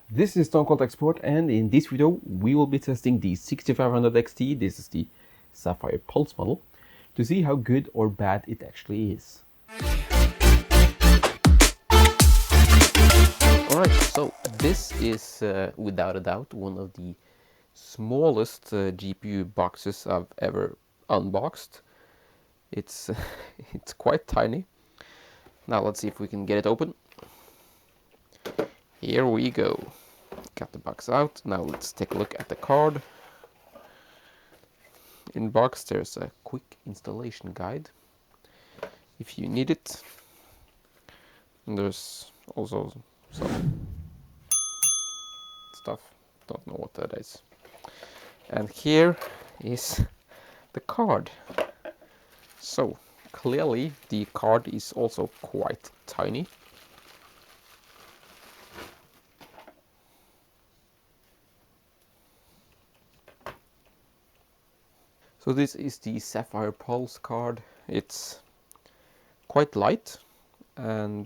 This is Stone Cold Export, and in this video we will be testing the 6500 XT, this is the Sapphire Pulse model, to see how good or bad it actually is. Alright, so this is without a doubt one of the smallest GPU boxes I've ever unboxed. It's it's quite tiny. Now let's see if we can get it open. Here we go. Got the box out. Now let's take a look at the card. In box there's a quick installation guide if you need it. And there's also some stuff. Don't know what that is. And here is the card. So clearly the card is also quite tiny. So this is the Sapphire Pulse card. It's quite light and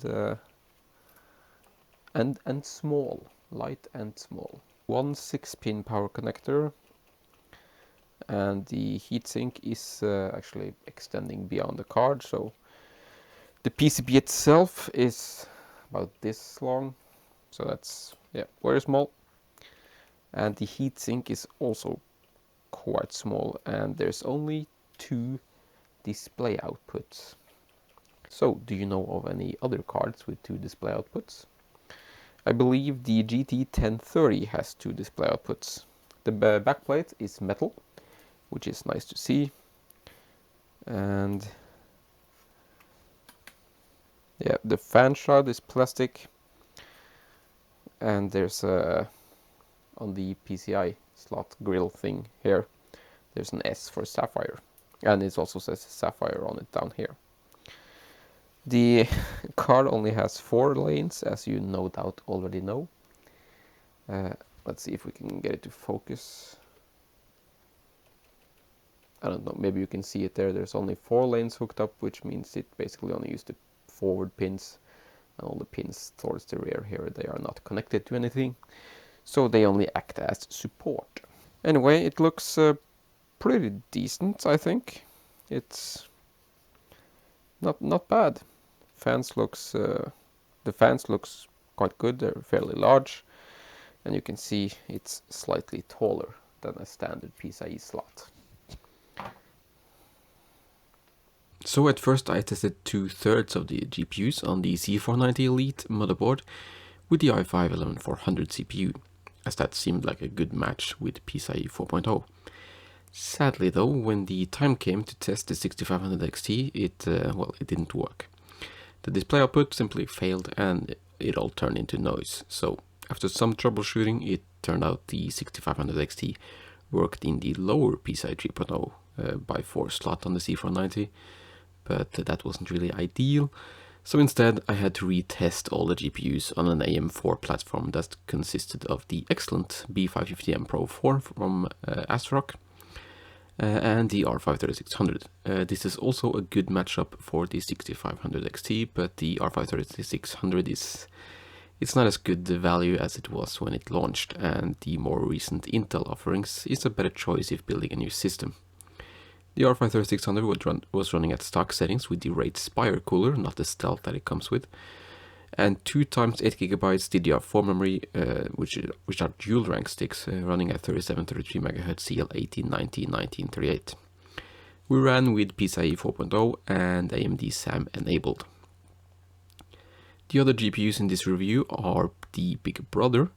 small, light and small. One 6-pin power connector, and the heatsink is actually extending beyond the card. So the PCB itself is about this long, so that's very small. And the heatsink is also quite small, and there's only 2 display outputs. So do you know of any other cards with 2 display outputs? I believe the GT 1030 has 2 display outputs. The backplate is metal, which is nice to see, and yeah, the fan shroud is plastic, and there's a on the PCI slot grill thing here, there's an S for Sapphire, and it also says Sapphire on it down here. The card only has 4 lanes, as you no doubt already know. Let's see if we can get it to focus. I don't know, maybe you can see it there. There's only 4 lanes hooked up, which means it basically only used the forward pins, and all the pins towards the rear here, they are not connected to anything. So they only act as support. Anyway, it looks pretty decent, I think. It's not bad. The fans looks quite good. They're fairly large, and you can see it's slightly taller than a standard PCIe slot. So at first I tested 2/3 of the GPUs on the C490 Elite motherboard with the i5-11400 CPU, as that seemed like a good match with PCIe 4.0. Sadly though, when the time came to test the 6500 XT, it didn't work. The display output simply failed and it all turned into noise. So after some troubleshooting, it turned out the 6500 XT worked in the lower PCIe 3.0 by 4 slot on the C490, but that wasn't really ideal. So instead I had to retest all the GPUs on an AM4 platform that consisted of the excellent B550M Pro 4 from ASRock and the R5-3600. This is also a good matchup for the 6500 XT, but the R5-3600 it's not as good value as it was when it launched, and the more recent Intel offerings is a better choice if building a new system. The R5-3600 was running at stock settings with the RAID Spire cooler, not the Stealth that it comes with, and 2x 8GB DDR4 memory, which are dual rank sticks, running at 3733 MHz CL1890-1938. We ran with PCIe 4.0 and AMD SAM enabled. The other GPUs in this review are the big brother,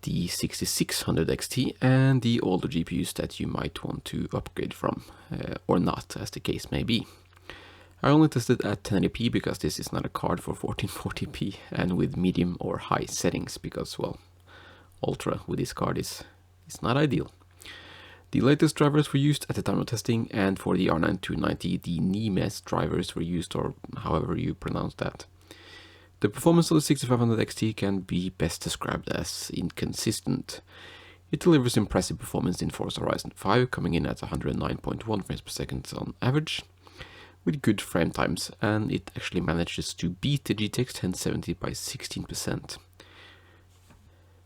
the 6600 XT, and the older GPUs that you might want to upgrade from, or not, as the case may be. I only tested at 1080p because this is not a card for 1440p, and with medium or high settings because, well, ultra with this card is not ideal. The latest drivers were used at the time of testing, and for the R9 290 the NEMES drivers were used, or however you pronounce that. The performance of the 6500 XT can be best described as inconsistent. It delivers impressive performance in Forza Horizon 5, coming in at 109.1 frames per second on average, with good frame times, and it actually manages to beat the GTX 1070 by 16%.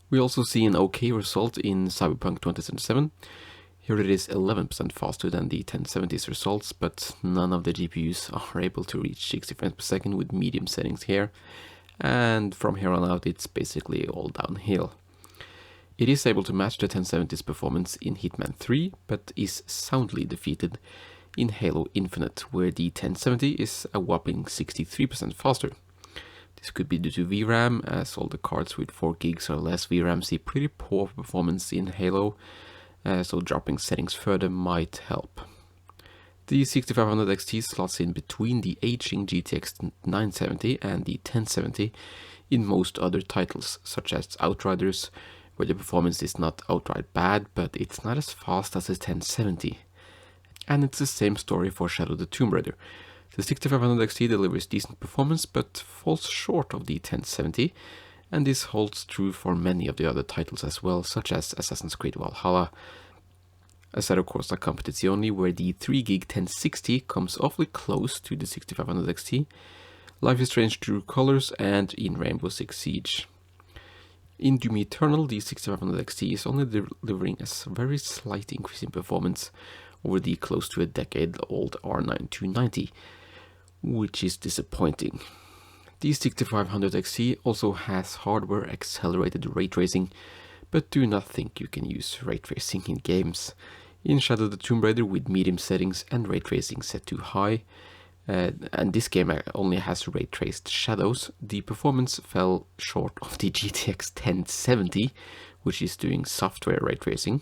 We also see an okay result in Cyberpunk 2077. Here it is 11% faster than the 1070's results, but none of the GPUs are able to reach 60 frames per second with medium settings here, and from here on out it's basically all downhill. It is able to match the 1070's performance in Hitman 3, but is soundly defeated in Halo Infinite, where the 1070 is a whopping 63% faster. This could be due to VRAM, as all the cards with 4 gigs or less VRAM see pretty poor performance in Halo, so dropping settings further might help. The 6500 XT slots in between the aging GTX 970 and the 1070 in most other titles, such as Outriders, where the performance is not outright bad, but it's not as fast as the 1070. And it's the same story for Shadow the Tomb Raider. The 6500 XT delivers decent performance, but falls short of the 1070, and this holds true for many of the other titles as well, such as Assassin's Creed Valhalla, Assetto Corsa Competitzione, where the 3GB 1060 comes awfully close to the 6500 XT, Life is Strange True Colors, and in Rainbow Six Siege. In Doom Eternal, the 6500 XT is only delivering a very slight increase in performance over the close to a decade-old R9 290, which is disappointing. The 6500 XT also has hardware-accelerated ray tracing, but do not think you can use ray tracing in games. In Shadow the Tomb Raider with medium settings and ray tracing set to high, and this game only has ray traced shadows, the performance fell short of the GTX 1070, which is doing software ray tracing.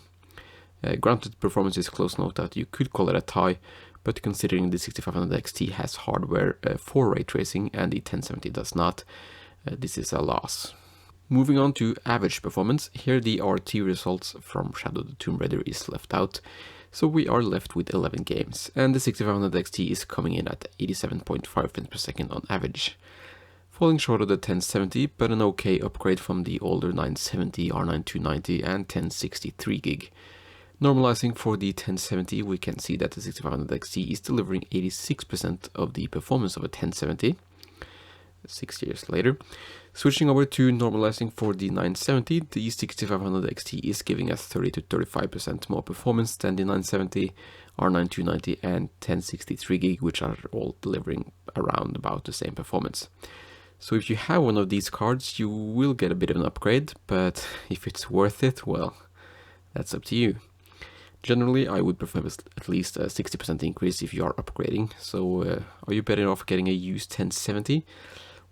Granted, performance is close enough that you could call it a tie, but considering the 6500 XT has hardware for ray tracing and the 1070 does not, this is a loss. Moving on to average performance, here the RT results from Shadow the Tomb Raider is left out, so we are left with 11 games, and the 6500 XT is coming in at 87.5 frames per second on average. Falling short of the 1070, but an okay upgrade from the older 970, R9 290 and 1063 gig. Normalizing for the 1070, we can see that the 6500 XT is delivering 86% of the performance of a 1070, 6 years later. Switching over to normalizing for the 970, the 6500 XT is giving us 30 to 35% more performance than the 970, R9 290 and 1063 gig, which are all delivering around about the same performance. So if you have one of these cards, you will get a bit of an upgrade, but if it's worth it, well, that's up to you. Generally, I would prefer at least a 60% increase if you are upgrading. So are you better off getting a used 1070?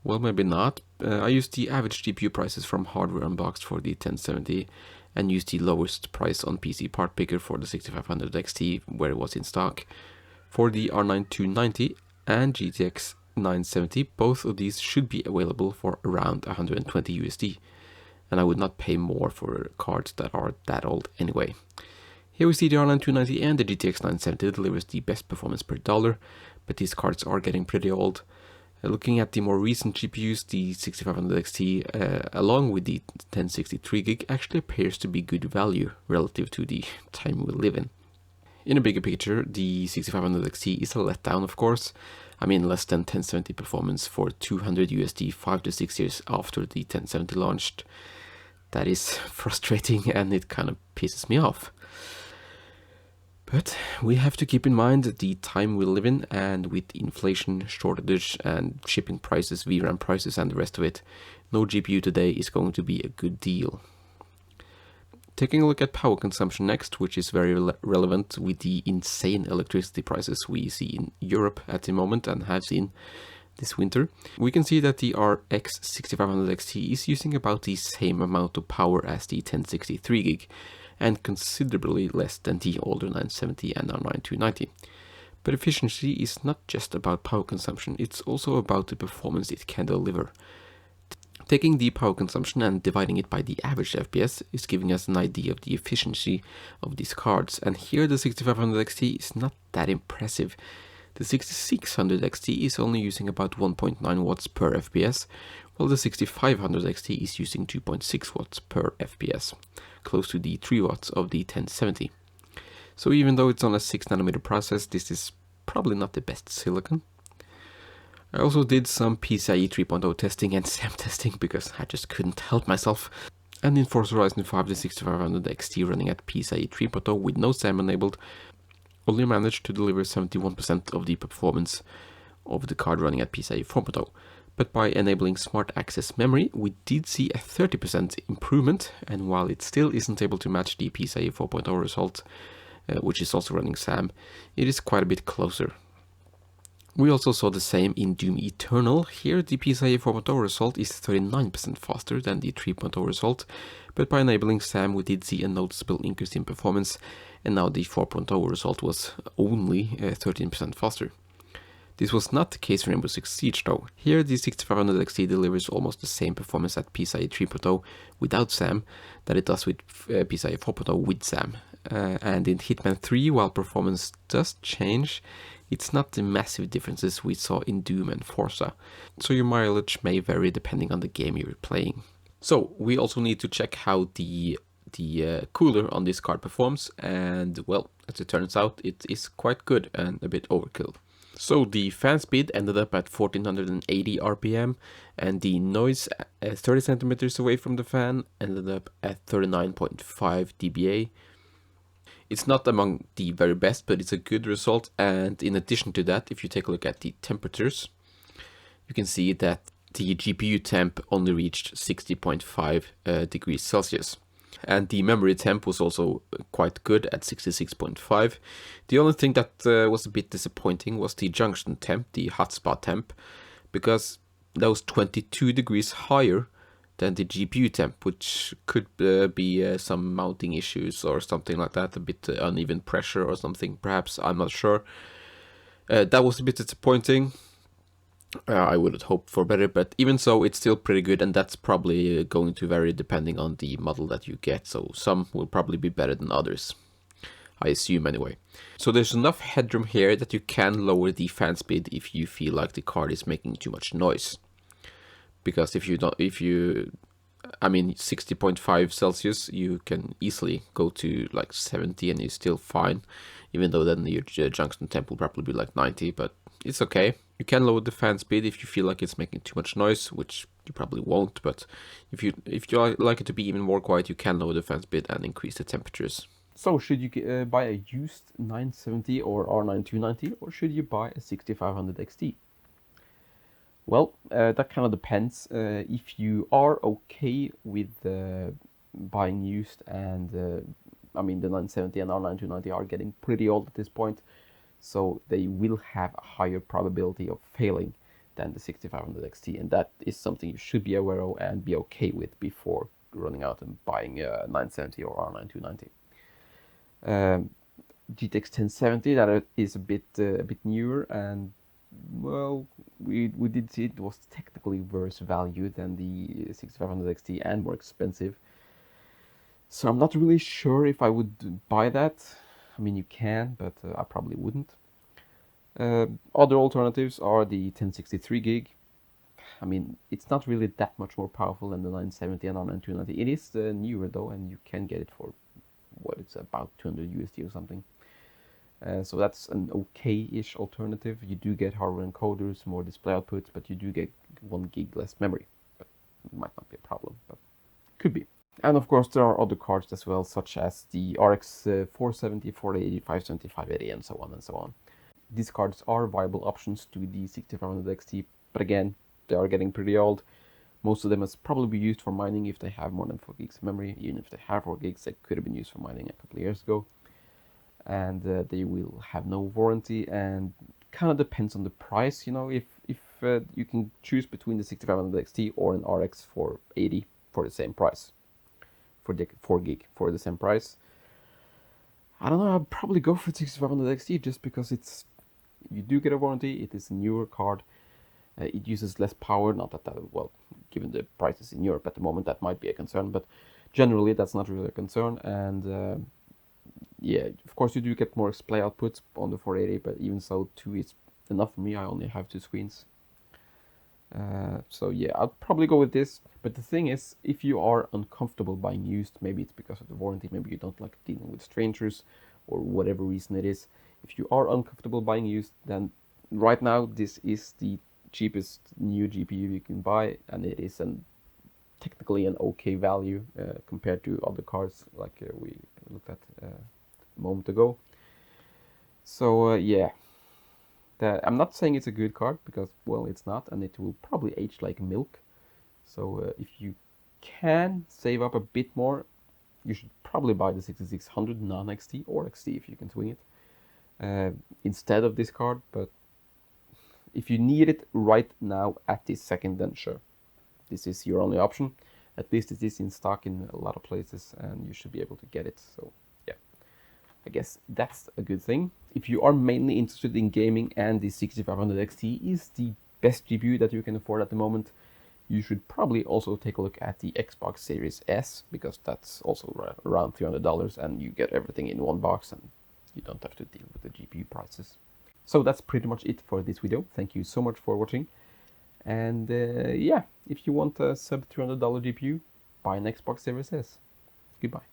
Well, maybe not. I used the average GPU prices from Hardware Unboxed for the 1070 and used the lowest price on PC Part Picker for the 6500 XT where it was in stock. For the R9 290 and GTX 970, both of these should be available for around 120 USD. And I would not pay more for cards that are that old anyway. Here we see the R9 290 and the GTX 970 delivers the best performance per dollar, but these cards are getting pretty old. Looking at the more recent GPUs, the 6500 XT along with the 1063 gig actually appears to be good value relative to the time we live in. In a bigger picture, the 6500 XT is a letdown, of course. I mean, less than 1070 performance for 200 USD 5 to 6 years after the 1070 launched. That is frustrating and it kind of pisses me off. But we have to keep in mind the time we live in, and with inflation, shortage and shipping prices, VRAM prices and the rest of it, no GPU today is going to be a good deal. Taking a look at power consumption next, which is very relevant with the insane electricity prices we see in Europe at the moment and have seen this winter, we can see that the RX 6500 XT is using about the same amount of power as the 1063 gig, and considerably less than the older 970 and R9 290. But efficiency is not just about power consumption, it's also about the performance it can deliver. Taking the power consumption and dividing it by the average FPS is giving us an idea of the efficiency of these cards, and here the 6500 XT is not that impressive. The 6600 XT is only using about 1.9 watts per FPS, while the 6500 XT is using 2.6 watts per FPS, close to the 3 watts of the 1070. So even though it's on a 6nm process, this is probably not the best silicon. I also did some PCIE 3.0 testing and SAM testing because I just couldn't help myself. And in Forza Horizon 5, the 6500 XT running at PCIe 3.0 with no SAM enabled only managed to deliver 71% of the performance of the card running at PCIe 4.0. But by enabling smart access memory, we did see a 30% improvement, and while it still isn't able to match the PCIe 4.0 result, which is also running SAM, it is quite a bit closer. We also saw the same in Doom Eternal. Here the PCIe 4.0 result is 39% faster than the 3.0 result, but by enabling SAM we did see a noticeable increase in performance, and now the 4.0 result was only 13% faster. This was not the case for Rainbow Six Siege though. Here the 6500 XT delivers almost the same performance at PCIe 3.0 without SAM that it does with PCIe 4.0 with SAM. And in Hitman 3, while performance does change, it's not the massive differences we saw in Doom and Forza, so your mileage may vary depending on the game you're playing. So we also need to check how the cooler on this card performs, and well, as it turns out, it is quite good and a bit overkill. So the fan speed ended up at 1480 RPM, and the noise 30 centimeters away from the fan ended up at 39.5 dBA. It's not among the very best, but it's a good result. And in addition to that, if you take a look at the temperatures, you can see that the GPU temp only reached 60.5 degrees Celsius. And the memory temp was also quite good at 66.5. The only thing that was a bit disappointing was the junction temp, the hotspot temp, because that was 22 degrees higher than the GPU temp, which could be some mounting issues or something like that, a bit uneven pressure or something, perhaps, I'm not sure. That was a bit disappointing. I would have hoped for better, but even so, it's still pretty good, and that's probably going to vary depending on the model that you get, so some will probably be better than others, I assume anyway. So there's enough headroom here that you can lower the fan speed if you feel like the card is making too much noise. Because if you 60.5 Celsius, you can easily go to like 70 and you're still fine, even though then your junction temp will probably be like 90, but it's okay. You can lower the fan speed if you feel like it's making too much noise, which you probably won't, but if you like it to be even more quiet, you can lower the fan speed and increase the temperatures. So should you buy a used 970 or R9 290, or should you buy a 6500 XT? Well, that kind of depends. If you are okay with buying used, and the 970 and R9 290 are getting pretty old at this point, so they will have a higher probability of failing than the 6500 XT, and that is something you should be aware of and be okay with before running out and buying a 970 or R9 290. GTX 1070, that is a bit newer, and well, we did see it was technically worse value than the 6500 XT and more expensive. So I'm not really sure if I would buy that. I mean, you can, but I probably wouldn't. Other alternatives are the 1063 gig. I mean, it's not really that much more powerful than the 970 and R9 290. It is newer though, and you can get it for what, it's about 200 USD or something. So that's an okay-ish alternative. You do get hardware encoders, more display outputs, but you do get 1 gig less memory. But it might not be a problem, but could be. And of course, there are other cards as well, such as the RX 470, 480, 570, 580, and so on and so on. These cards are viable options to the 6500 XT, but again, they are getting pretty old. Most of them must probably be used for mining if they have more than 4 gigs of memory. Even if they have 4 gigs, they could have been used for mining a couple of years ago. And they will have no warranty, and kind of depends on the price. You know, if you can choose between the 6500 XT or an RX 480 for the same price, for the 4 gig for the same price, I don't know, I'd probably go for 6500 XT just because you do get a warranty. It is a newer card. It uses less power. Not that well, given the prices in Europe at the moment, that might be a concern, but generally that's not really a concern. And yeah, of course you do get more display outputs on the 480, but even so, 2 is enough for me. I only have 2 screens. So yeah, I'll probably go with this. But the thing is, if you are uncomfortable buying used, maybe it's because of the warranty, maybe you don't like dealing with strangers, or whatever reason it is. If you are uncomfortable buying used, then right now this is the cheapest new GPU you can buy, and it is a technically an okay value compared to other cards like we looked at a moment ago. So yeah, I'm not saying it's a good card because, well, it's not, and it will probably age like milk. So if you can save up a bit more, you should probably buy the 6600 non-XT or XT if you can swing it instead of this card. But if you need it right now at this second, then sure, this is your only option. At least it is in stock in a lot of places and you should be able to get it. So yeah, I guess that's a good thing. If you are mainly interested in gaming and the 6500 XT is the best GPU that you can afford at the moment, you should probably also take a look at the Xbox Series S, because that's also around $300 and you get everything in one box and you don't have to deal with the GPU prices. So that's pretty much it for this video. Thank you so much for watching. And yeah, if you want a sub $300 GPU, buy an Xbox Series S. Goodbye.